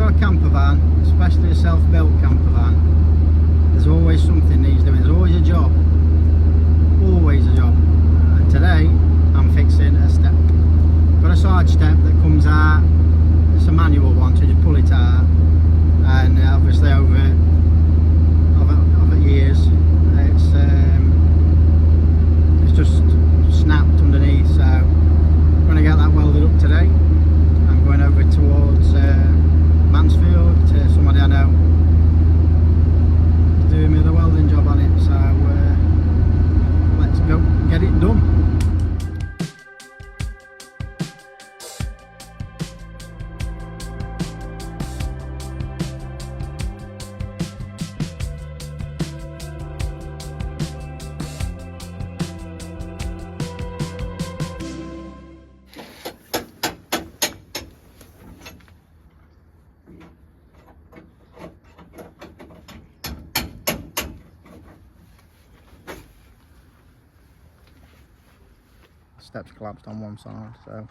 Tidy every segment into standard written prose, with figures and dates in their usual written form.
got a camper van, especially a self-built camper van, there's always something needs doing. There's always a job. Always a job. And today, I'm fixing a step. Got a side step that comes out. It's a manual one, so you just pull it out. And obviously over years, it's just snapped underneath. So I'm going to get that welded up today. I'm going over towards Mansfield to somebody I know to do me the welding job on it. So let's go get it done. Steps collapsed on one side, so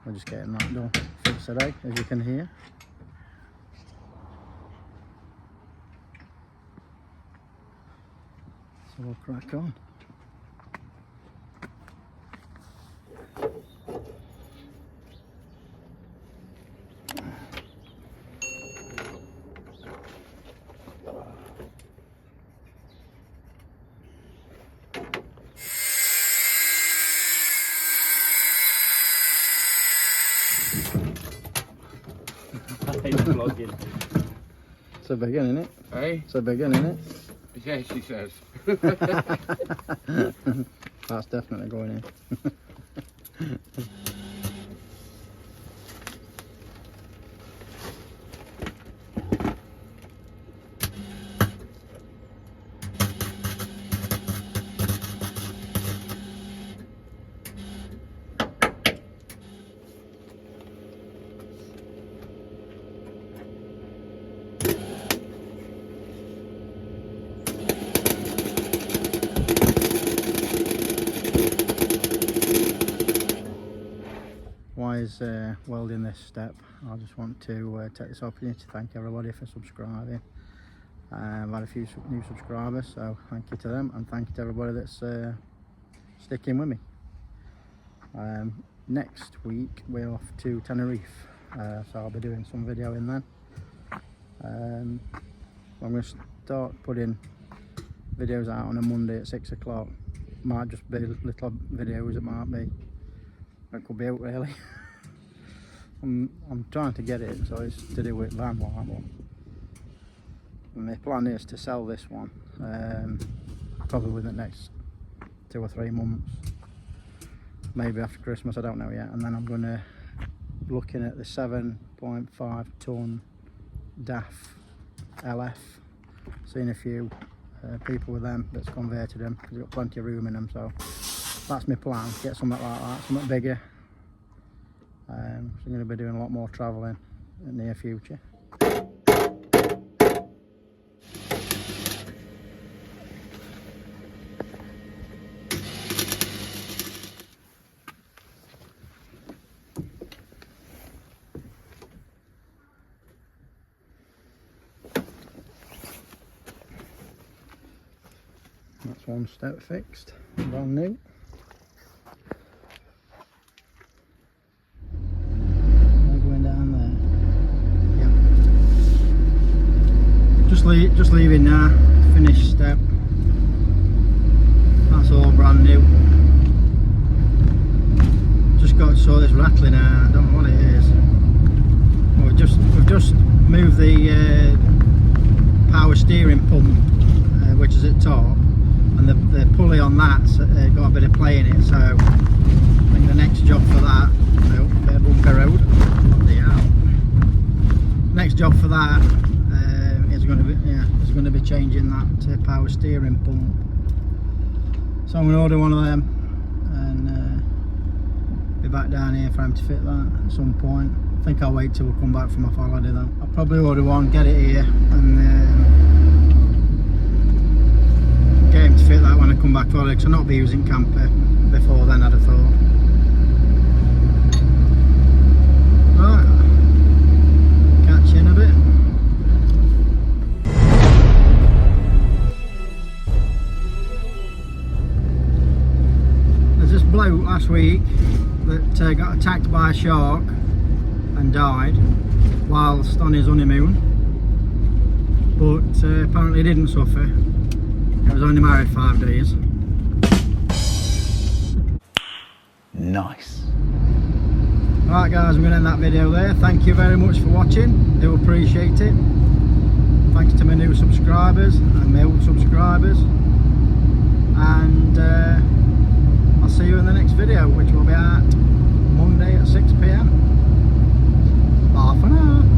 we're just getting that done fixed today, as you can hear. So we'll crack on. It's a big one, isn't it? Hey? It's a big one, isn't it? Yeah, she says. That's definitely going in. Whilst welding this step, I just want to take this opportunity to thank everybody for subscribing. I've had a few new subscribers, so thank you to them, and thank you to everybody that's sticking with me. Next week we're off to Tenerife, so I'll be doing some video in then. I'm going to start putting videos out on a Monday at 6 o'clock. Might just be little videos, it might be. It could be out really. I'm trying to get it, so it's to do with Vanlife. And my plan is to sell this one probably within the next 2 or 3 months, maybe after Christmas, I don't know yet. And then I'm going to looking at the 7.5 ton DAF LF, seeing a few people with them that's converted them, because they've got plenty of room in them. So that's my plan, get something like that, something bigger. So I'm going to be doing a lot more travelling in the near future. That's one step fixed, brand new. Going down there. Yep. Just leaving now. Finished step. That's all brand new. Just got to sort this rattling out. I don't know what it is. Well, we've just moved the power steering pump, which is at top. And the pulley on that's got a bit of play in it, so I think the next job for that, bit of bumpy road, next job for that is going to be changing that power steering pump. So I'm going to order one of them and be back down here for him to fit that at some point. I think I'll wait till we come back from my holiday though. I'll probably order one, get it here, and get him to fit that when I come back for it, because I'll not be using camper before then, I'd have thought. Right, out last week that got attacked by a shark and died whilst on his honeymoon, but apparently didn't suffer. He was only married 5 days. Nice. Alright guys, I'm going to end that video there. Thank you very much for watching. I do appreciate it. Thanks to my new subscribers and my old subscribers. And I'll see you in the next video, which will be out Monday at 6 PM. Bye for now.